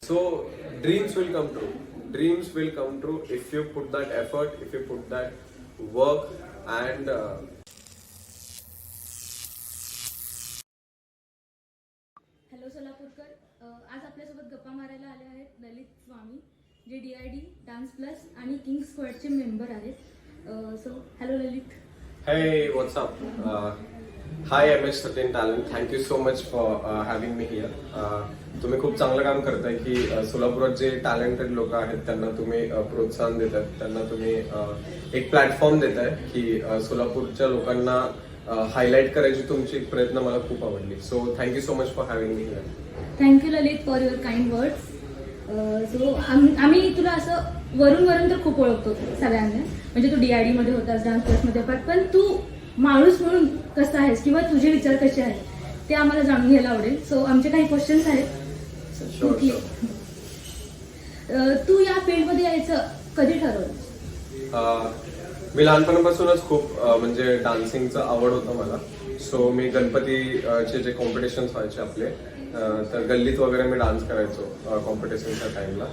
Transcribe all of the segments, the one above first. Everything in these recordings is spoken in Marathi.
So dreams will come true. Dreams will come true if you put that effort, if you put that work and hello Solapurkar, आज आपल्यासोबत गप्पा मारायला आले आहेत ललित स्वामी, जे DID डान्स प्लस आणि किंग स्क्वॅडचे मेंबर आहेत. So hello Lalit. hey, what's up? Hi MS Satin Talent. Thank you so much for having me here. तुम्ही खूप चांगलं काम करताय की सोलापुरात जे टॅलेंटेड लोक आहेत त्यांना तुम्ही प्रोत्साहन देताय, त्यांना तुम्ही एक प्लॅटफॉर्म देताय की सोलापूरच्या लोकांना हायलाइट करायची तुमची प्रयत्न मला खूप आवडली. So thank you so much for having me here. Thank you Lalit for your kind words. So आम्ही तुला असं वरून तर खूप ओळखतो सगळ्यांना, म्हणजे तू DID मध्ये होतास, डान्स क्लासमध्ये, पण तू माणूस म्हणून कसा आहेस किंवा तुझे विचार कसे आहेत ते आम्हाला जाणून घ्यायला आवडेल. सो आमचे काही क्वेश्चन्स आहेत. तू या फील्डमध्ये यायचं कधी ठरवलं? मी लहानपणापासूनच खूप म्हणजे डान्सिंगचं आवड होतं मला. सो मी गणपतीचे जे कॉम्पिटिशन्स व्हायचे आपले, तर गल्लीत वगैरे मी डान्स करायचो कॉम्पिटिशनच्या टाइमला.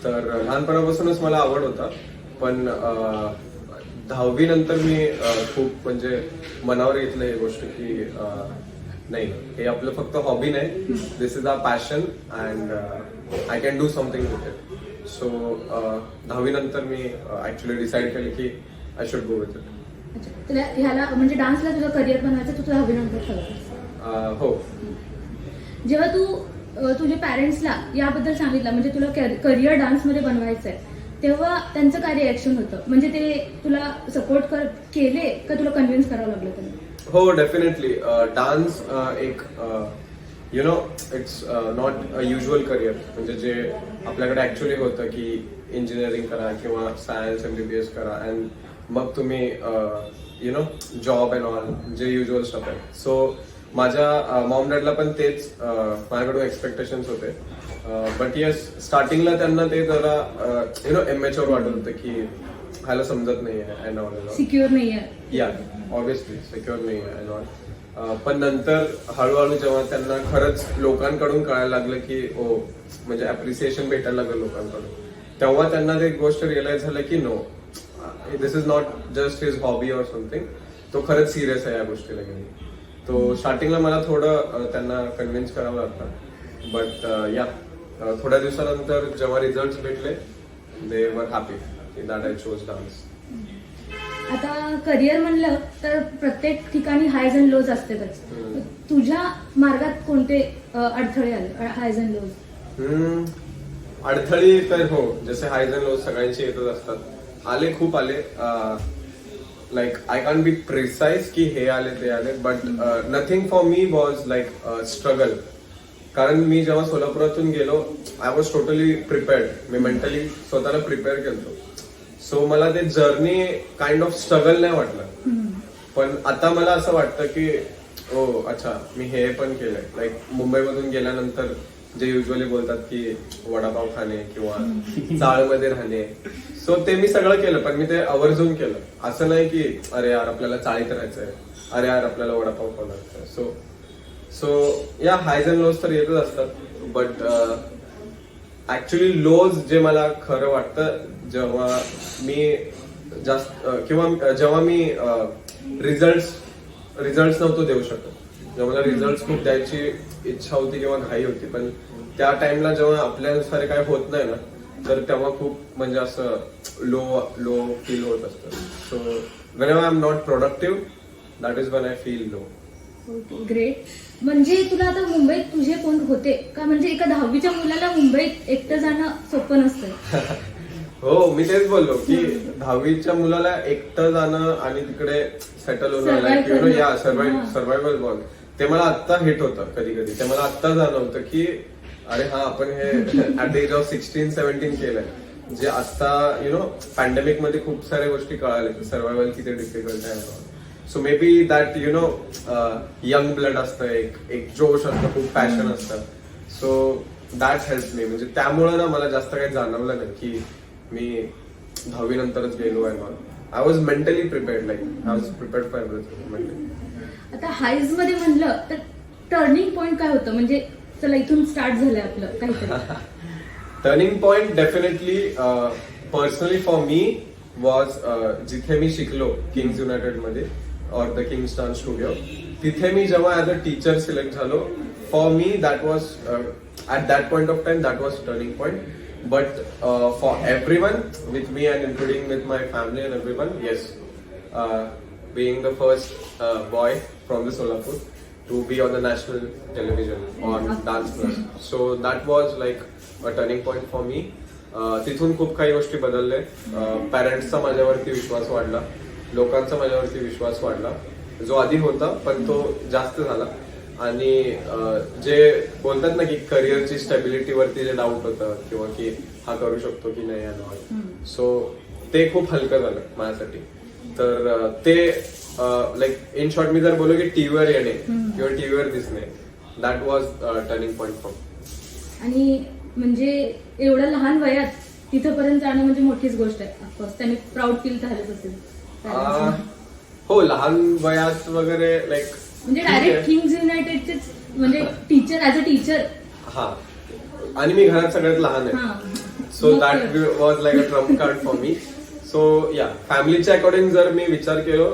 तर लहानपणापासूनच मला आवड होता. पण 10वी नंतर मी खूप म्हणजे मनावर घेतलं ही गोष्ट की नाही, हे आपलं फक्त हॉबी नाही, this is our passion and I can do something with it. So 10वी नंतर मी ऍक्च्युली डिसाईड केलं की I should go with it. अच्छा, तुला ह्याला म्हणजे डान्सला तुझं करिअर बनवायचं तू तुझ्या हवीनंतर ठरवलं? हो. जेव्हा तू तुझ्या पॅरेंट्सला याबद्दल सांगितलं, म्हणजे तुला करिअर डान्समध्ये बनवायचं आहे, तेव्हा त्यांचं काय रिॲक्शन होतं? म्हणजे ते तुला सपोर्ट केले का तुला कन्व्हिन्स करावं लागलं त्यांना? हो, डेफिनेटली. डान्स एक you know it's not a usual career. म्हणजे जे आपल्याकडे ऍक्च्युली होतं की इंजिनिअरिंग करा किंवा सायन्स MBBS करा अँड मग तुम्ही you know job and all, जे युज्युअल स्टफ आहे. सो माझ्या मॉम डॅडला पण तेच माझ्याकडून एक्सपेक्टेशन्स होते. बट येस, स्टार्टिंगला त्यांना ते जरा यु नो इमॅच्युअर वाटत होतं की ह्याला समजत नाहीये अँड ऑल. सिक्युअर नाहीये. या ऑब्विसली सिक्युअर नाही आहे अँड ऑल. पण नंतर हळूहळू जेव्हा त्यांना खरंच लोकांकडून कळायला लागलं की ओ म्हणजे अप्रिसिएशन भेटायला लागलं लोकांकडून, तेव्हा त्यांना ते गोष्ट रिअलाइज झालं की no, this is not just his hobby or something. तो खरंच सिरियस आहे या गोष्टीला घेऊन. तो स्टार्टिंगला मला थोडं त्यांना कन्व्हिन्स करावं लागतं. बट या थोड्या दिवसानंतर जेव्हा रिझल्ट भेटले, दे वर happy that I chose dance. आता करिअर म्हणलं तर प्रत्येक ठिकाणी हायज अँड लोज असतातच. तुझ्या मार्गात कोणते अडथळे आले, हायज अँड लोज? अडथळे तर हो, जसे हायज अँड लोज सगळ्यांचे येतच असतात. आले, खूप आले. Like I can be precise की हे आले ते आले, but nothing for me was like struggle. कारण मी जेव्हा सोलापुरातून गेलो, I was totally prepared. Me mentally स्वतःला प्रिपेअर केलतो. सो मला ते जर्नी काइंड ऑफ स्ट्रगल नाही वाटलं. पण आता मला असं वाटतं की ओ अच्छा, मी हे पण केलंय. लाईक मुंबईमधून गेल्यानंतर जे युजली बोलतात की वडापाव खाणे किंवा चाळमध्ये राहणे, सो ते मी सगळं केलं. पण मी ते आवर्जून केलं. असं नाही की अरे यार आपल्याला चाळीत राहायचंय, अरे यार आपल्याला वडापाव खायचंय. सो या हायज अँड लोज तर येतच असतात. बट ऍक्च्युली लोज जे मला खरं वाटतं, जेव्हा मी जास्त किंवा जेव्हा मी रिझल्ट नव्हतो देऊ शकत, जेव्हा मला रिझल्ट खूप द्यायची इच्छा होती किंवा घाई होती, पण त्या टाइमला जेव्हा आपल्यानुसार काही होत नाही ना, तर तेव्हा खूप म्हणजे असं लो फील होत असतं. So when I am not productive, that is one I feel low. Great. म्हणजे तुला आता मुंबईत तुझे कोण होते का? म्हणजे एका 10वीच्या मुलाला मुंबईत एकटं जाणं सोपं नसतं. हो, मी तेच बोललो की 10वीच्या मुलाला एकटं जाणं आणि तिकडे सेटल होणं, या सर्व्हायव्हल बॉल, ते मला आत्ता हिट होतं. कधी कधी ते मला आत्ता जाणवतं की अरे हा, आपण हे ऍट द एज ऑफ 16-17 केलंय. जे आता यु नो पॅन्डेमिक मध्ये खूप साऱ्या गोष्टी कळाल्या, सर्व्हायव्हल किती डिफिकल्ट आहे. So may be that you know young blood असतं, एक जोश असतं, खूप पॅशन असतं. So that help me. म्हणजे त्यामुळे ना मला जास्त काही जाणवलं नाही की मी 10वी नंतरच गेलो आहे. I was mentally prepared, like I was prepared for everything mentally. आता हायज मध्ये म्हणलं तर टर्निंग पॉइंट काय होतं? म्हणजे चला इथून स्टार्ट झालंय आपलं काहीतरी. Turning point definitely personally for me was जिथे मी शिकलो किंग्स युनायटेड मध्ये और द किंग्स डान्स स्टुडिओ, तिथे मी जेव्हा ऍज अ टीचर सिलेक्ट झालो, for me that was at that point of time that was turning point. But for everyone with me and including with my family and everyone, yes, being the first boy from the Solapur to be on the national television on Dance Plus. So that was like a turning point for me. तिथून खूप काही गोष्टी बदलले. पॅरेंट्सचा माझ्यावरती विश्वास वाढला, लोकांचा माझ्यावरती विश्वास वाढला, जो आधी होता पण तो जास्त झाला. आणि जे बोलतात ना की करिअरची स्टॅबिलिटी वरती जे डाऊट होतं किंवा की हा करू शकतो की नाही यानं, सो ते खूप हलकं झालं माझ्यासाठी. तर ते लाईक इन शॉर्ट मी जर बोललो की टीव्हीवर येणे किंवा टीव्हीवर दिसणे, that was turning point for. आणि म्हणजे एवढ्या लहान वयात तिथपर्यंत जाणं म्हणजे मोठीच गोष्ट आहे. ऑफकोर्स त्यांनी प्राऊड फील झालंच असेल. हो, लहान वयात वगैरे लाईक म्हणजे डायरेक्ट किंग्स युनायटेडचे म्हणजे टीचर ऍज अ टीचर. हा, आणि मी घरात सगळ्यात लहान आहे, so that was like a Trump card for me. So या फॅमिलीच्या अकॉर्डिंग जर मी विचार केलो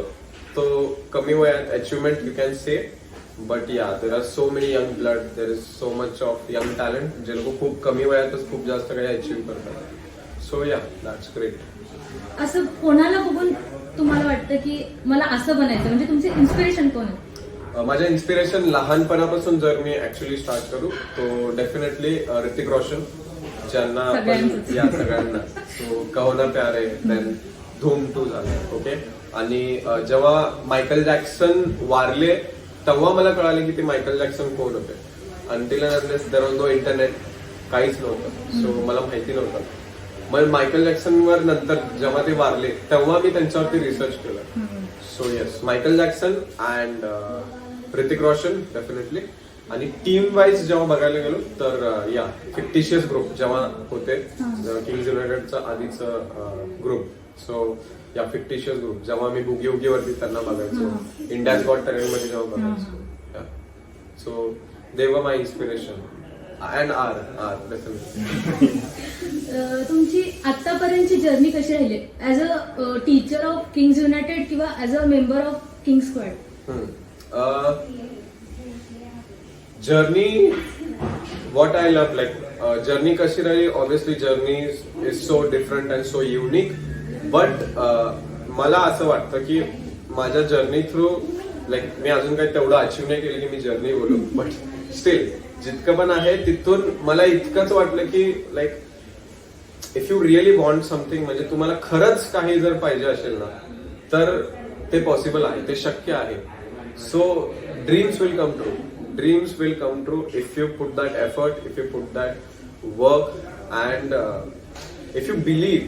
तो कमी वयात achievement you can say. But yeah there are so many young blood, there is so much of young talent जे लोक खूप कमी वयातच खूप जास्त काही अचीव्ह करतात. सो या दॅट्स ग्रेट. असं कोणाला बघून तुम्हाला वाटतं की मला असं बनायचं, म्हणजे तुमचे इन्स्पिरेशन कोण आहे? माझं इन्स्पिरेशन लहानपणापासून जर मी ऍक्च्युली स्टार्ट करू तो डेफिनेटली ऋतिक रोशन, ज्यांना या सगळ्यांना सो कहो ना प्यारे, देन धूम 2 झालं. ओके, आणि जेव्हा मायकल जॅक्सन वारले तेव्हा मला कळाले की ते मायकल जॅक्सन कोण होते. Until there was no internet, काहीच नव्हतं, सो मला माहिती नव्हतं. मग मायकल जॅक्सन वर नंतर जेव्हा ते वारले तेव्हा मी त्यांच्यावरती रिसर्च केलं. So yes, Michael Jackson and Hrithik Roshan definitely. आणि टीम वाईज जेव्हा बघायला गेलो तर या फिक्टिशियस ग्रुप जेव्हा होते किंग्स युनायटेडचा आधीचं ग्रुप, सो या फिक्टिशियस ग्रुप जेव्हा मी बुगी उगी वरती त्यांना बघायचो, इंडियाज गॉट टॅलेंट मध्ये जेव्हा बघायचो, so they were my inspiration and are definitely. तुमची आतापर्यंतची जर्नी कशी राहिली as a teacher of Kings United किंवा as a member of King Squad? Journey what I love, like journey कशी राहिली, obviously journey is so different and so unique. But मला असं वाटतं की माझ्या जर्नी थ्रू लाईक मी अजून काही तेवढं अचीव्ह नाही केलं की मी जर्नी बोलू, बट स्टील जितकं पण आहे तिथून मला इतकंच वाटलं की like if you really want something, म्हणजे तुम्हाला खरंच काही जर पाहिजे असेल ना तर ते पॉसिबल आहे, ते शक्य आहे. So dreams will come true. Dreams will come true if you put that effort, if you put that work, and if you believe.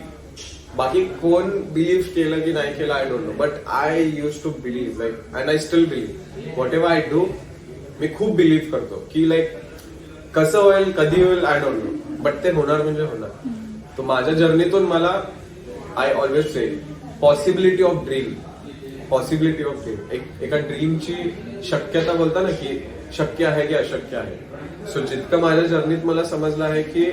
बाकी कोण बिलीव्ह केलं की नाही केलं I don't know, but I used to believe like and I still believe whatever I do. मी खूप बिलीव्ह करतो की लाईक कसं होईल कधी होईल आय डोंट नो, बट ते होणार म्हणजे होणार. तर माझ्या जर्नीतून मला I always say possibility of dream, possibility of dream, एका ड्रीमची शक्यता बोलता ना की शक्य आहे की अशक्य आहे. सो जितकं माझ्या जर्नीत मला समजलं आहे की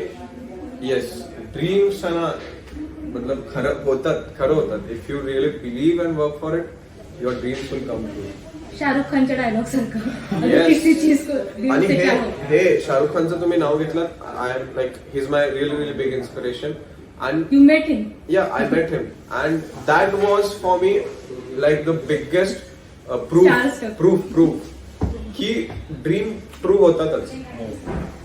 येस, ड्रीम्स मतलब खरं होतात. If you really believe and work for it, your dreams will come true. Shahrukh खानच्या डायलॉग सारखं. आणि हे शाहरुख खानचं तुम्ही नाव घेतलं, I am like he is my really really big inspiration. And you met him? Yeah, I met him, and that was for me like the biggest proof की ड्रीम ट्रू होतातच.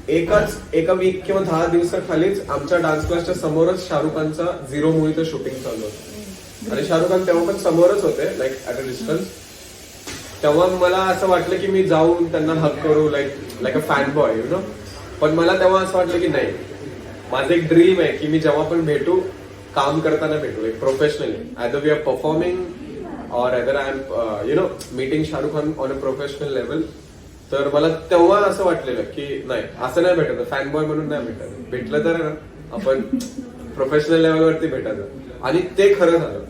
एका वीक किंवा 10 दिवसाखालीच आमच्या डान्स क्लासच्या समोरच शाहरुख खानचा 0 मूवीचं शूटिंग चालू होतं आणि शाहरुख खान तेव्हा पण समोरच होते लाईक ऍट अ डिस्टन्स. तेव्हा मला असं वाटलं की मी जाऊन त्यांना हक करू like a fan boy you know. पण मला तेव्हा असं वाटलं की नाही, माझं एक ड्रीम आहे की मी जेव्हा पण भेटू काम करताना भेटू like professionally, either we are performing or either I am meeting Shahrukh Khan on a professional level. तर मला तेव्हा असं वाटलेलं की नाही, असं नाही भेटत, फॅन बॉय म्हणून नाही भेटत, भेटलं तर ना आपण प्रोफेशनल लेवलवरती भेटायचं. आणि ते खरं झालं.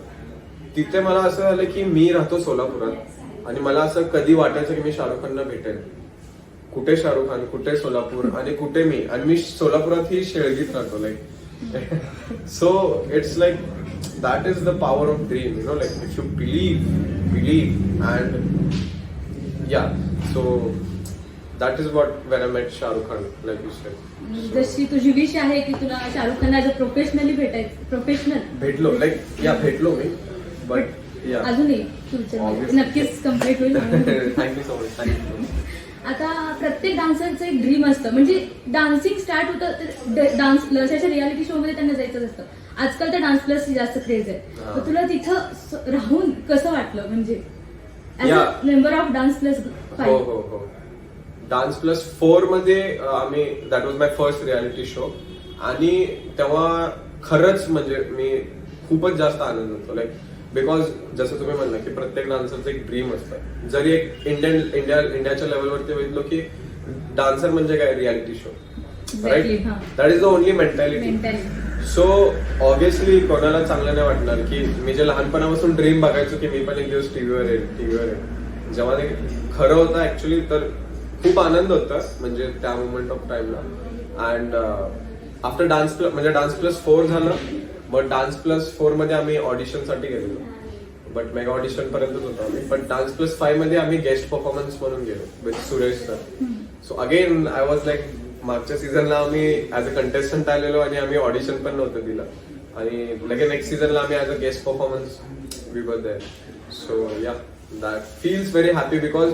तिथे मला असं झालं की मी राहतो सोलापुरात आणि मला असं कधी वाटायचं की मी शाहरुख खानला भेटेल, कुठे शाहरुख खान, कुठे सोलापूर आणि कुठे मी, आणि मी सोलापुरात ही शेळगीत राहतो like. So it's like that is the power of dream, you know, like if you believe and yeah, so that is what when I met Shah Rukh Khan, like you said. जशी तुझी विश आहे की तुला Shahrukh Khan as a professionally professional भेटलो लाईक भेटलो मी, बट या अजूनही फ्युचर Obviously. नक्कीच कम्प्लीट होईल. Thank you so much, thank you. आता प्रत्येक डान्सरचं एक ड्रीम असतं, म्हणजे डान्सिंग स्टार्ट होतं तर डान्स प्लस अशा रियालिटी शो मध्ये त्यांना जायचं असतं. आजकाल तर डान्स प्लस जास्त क्रेज आहे. हा. तर तुला तिथं राहून कसं वाटलं, म्हणजे as a Yeah. Member of dance plus हो हो हो. डान्स प्लस 4 मध्ये आम्ही, that was my first reality show, आणि तेव्हा खरंच म्हणजे मी खूपच जास्त आनंद होतो लाईक, बिकॉज जसं तुम्ही म्हणला की प्रत्येक डान्सरचं एक ड्रीम असतं. जरी एक इंडियाच्या लेवलवरती बघितलो की डान्सर म्हणजे काय, reality show, right? That is the only mentality. So obviously कोणाला चांगलं नाही वाटणार की मी जे लहानपणापासून ड्रीम बघायचो की मी पण एक दिवस टीव्हीवर येईल, जेव्हा ते खरं होतं ऍक्च्युली, तर खूप आनंद होता म्हणजे त्या मोमेंट ऑफ टाइमला. अँड आफ्टर डान्स म्हणजे डान्स प्लस 4 झालं, मग डान्स प्लस 4 मध्ये आम्ही ऑडिशनसाठी गेलेलो, बट मेगा ऑडिशन पर्यंतच होतो आम्ही. पण डान्स प्लस 5 मध्ये आम्ही गेस्ट परफॉर्मन्स म्हणून गेलो with Suresh sir. So again I was like, मागच्या सीझनला आम्ही ऍज अ कंटेस्टंट आलेलो आणि आम्ही ऑडिशन पण नव्हतं दिलं, आणि लगे नेक्स्ट सीझनला आम्ही as a guest performance we were there. So yeah, that feels very happy because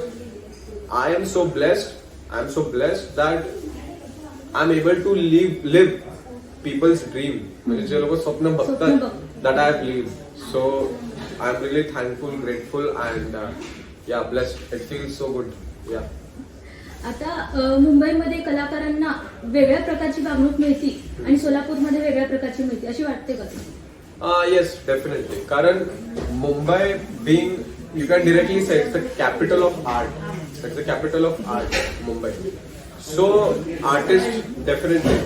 I am so blessed that I'm able to live people's dream. म्हणजे जे लोक स्वप्न बघतात, that I have lived. So I'm really thankful, grateful and yeah, blessed. It feels so good. Yeah. आता मुंबईमध्ये कलाकारांना वेगळ्या प्रकारची वागणूक मिळते आणि सोलापूरमध्ये वेगळ्या प्रकारची मिळते, अशी वाटते का? Yes, definitely. कारण Mumbai being, you can directly say it's the capital of art. It's the capital of art, Mumbai. So artists definitely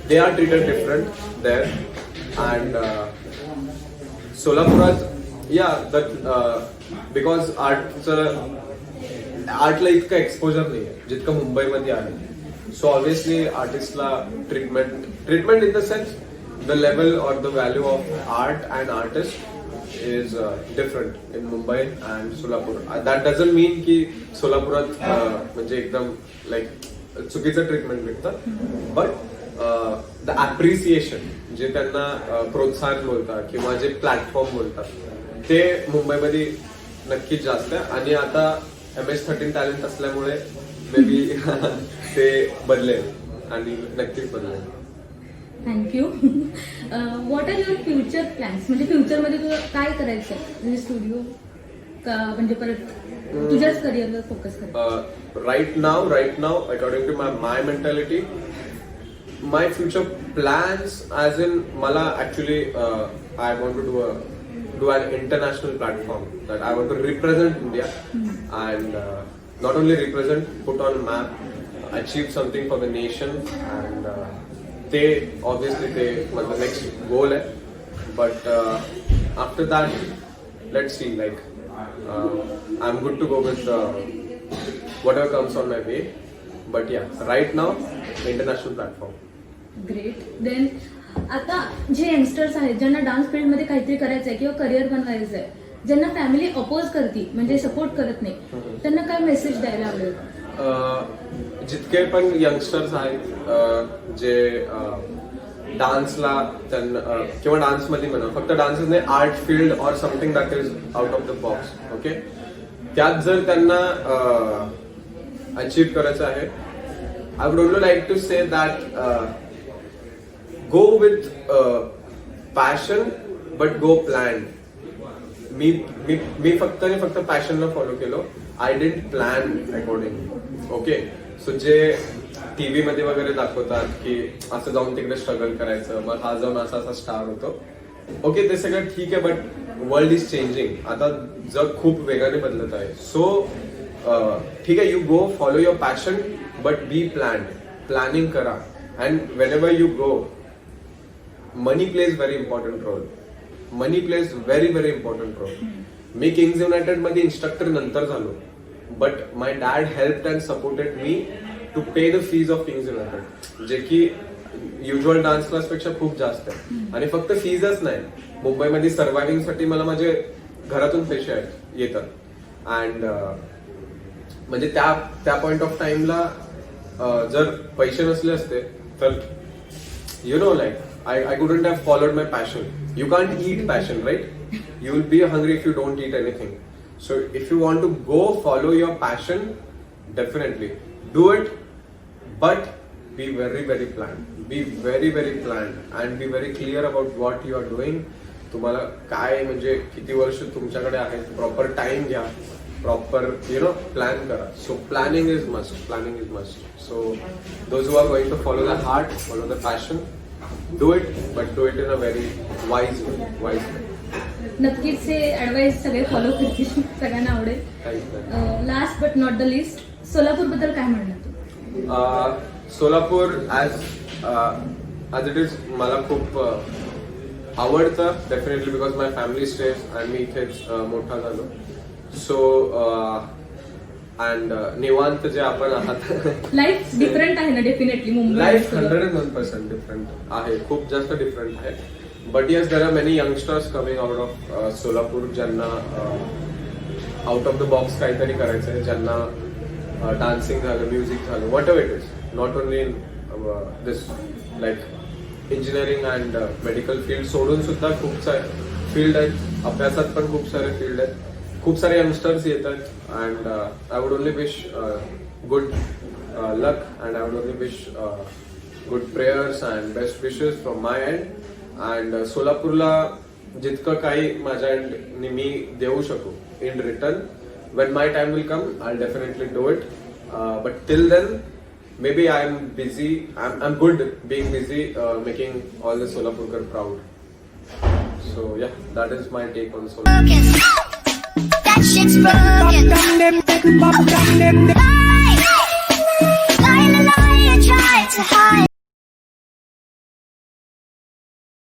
they are treated different there, and Solapurat, yeah, that because आर्टला इतकं एक्सपोजर नाही आहे जितकं मुंबईमध्ये आहे. सो ऑब्विसली आर्टिस्टला treatment in the sense the level or the value of art and artist is different in Mumbai and Solapur. That doesn't mean की सोलापुरात म्हणजे एकदम लाईक चुकीचं ट्रीटमेंट भेटतं, बट द ऍप्रिसिएशन जे त्यांना प्रोत्साहन बोलतात किंवा जे प्लॅटफॉर्म बोलतात ते मुंबईमध्ये नक्कीच जास्त आहे. आणि आता MS13 टॅलेंट असल्यामुळे मे बी ते बदलेल आणि नक्कीच बदलेल. Thank you. What are your future plans, म्हणजे फ्युचरमध्ये तुला काय करायचं आहे, म्हणजे स्टुडिओ का म्हणजे परत तुझ्याच करिअरवर फोकस कर? Right now according to my mentality, my future plans as in मला actually I want to do an international platform, that I want to represent India and not only represent, put on map, achieve something for the nation, and they obviously they the next goal hai. But after that, let's see, like I'm good to go with whatever comes on my way. But yeah, right now international platform. Great. Then आता जे यंगस्टर्स आहेत ज्यांना डान्स फील्डमध्ये काहीतरी करायचं आहे किंवा करिअर बनवायचं आहे, ज्यांना फॅमिली अपोज करते म्हणजे सपोर्ट करत नाही, त्यांना काय मेसेज द्यायला आवडेल? जितके पण यंगस्टर्स आहेत जे डान्सला त्यांना किंवा डान्समध्ये म्हणा, फक्त डान्सच नाही, art field or something that is out of the box, okay, त्यात जर त्यांना अचीव्ह करायचं आहे, I would only like to say that go with passion but go planned. मी फक्त पॅशनला फॉलो केलो, I didn't plan accordingly, okay. So जे टीव्ही मध्ये वगैरे दाखवतात की असं जाऊन तिकडे स्ट्रगल करायचं, मग हा जाऊन असा स्टार होतो, ओके, ते सगळं ठीक आहे, बट वर्ल्ड इज चेंजिंग. आता जग खूप वेगाने बदलत आहे. सो ठीक आहे, you go follow your passion but be planning करा. And whenever you go, money plays very important role. Very very important role. मी किंग्स युनायटेड मध्ये इन्स्ट्रक्टर नंतर झालो, but my dad helped and supported me to pay the fees of Kings United, जे की युजल डान्स क्लास पेक्षा खूप जास्त आहे. आणि फक्त फीजच नाही, मुंबईमध्ये सर्व्हायव्हिंग साठी मला माझे घरातून पैसे येतात. अँड म्हणजे त्या पॉइंट ऑफ टाइमला जर पैसे नसले असते तर you know, like I couldn't have followed my passion. You can't eat passion, right? You will be hungry if you don't eat anything. So if you want to go follow your passion, definitely do it, but be very very planned. Be very very planned and be very clear about what you are doing. तुम्हाला काय म्हणजे किती वर्ष तुमच्याकडे आहेत, प्रॉपर टाइम घ्या, प्रॉपर प्लॅन करा. So planning is must. So those who are going to follow the heart, follow the passion, do it, but do it in a very wise way. नक्कीच हे ऍडवाइस सगळे फॉलो करतील, सगळ्यांना आवडेल. Last but not the least, Solapur बद्दल काय म्हणणार तू? सोलापूर ॲज इट इज मला खूप आवडतं definitely, because my family stays आणि मी इथेच मोठा झालो. सो अँड निवांत जे आपण आहात, लाईफ डिफरंट आहे ना डेफिनेटली मुंबई. लाईफ 101% डिफरंट आहे, खूप जास्त डिफरंट आहे. But yes, there are many youngsters coming out of Solapur, ज्यांना आउट ऑफ द बॉक्स काहीतरी करायचं आहे, ज्यांना डान्सिंग झालं, म्युझिक झालं, what ever it is, not only in this like engineering and medical field सोडून सुद्धा खूप सारे फील्ड आहेत, अभ्यासात पण खूप सारे फील्ड आहेत, खूप सारे यंगस्टर्स येतात. And I would only wish good luck and I would only wish good prayers and best wishes from my end. And सोलापूरला जितकं काही माझ्या एंडने मी देऊ शकू in return, when my time will come, I'll definitely do it. But till then, maybe I'm busy. I'm good being busy, making all the Solapurkar proud. So yeah, that is my take on Solapur. That shit's broken.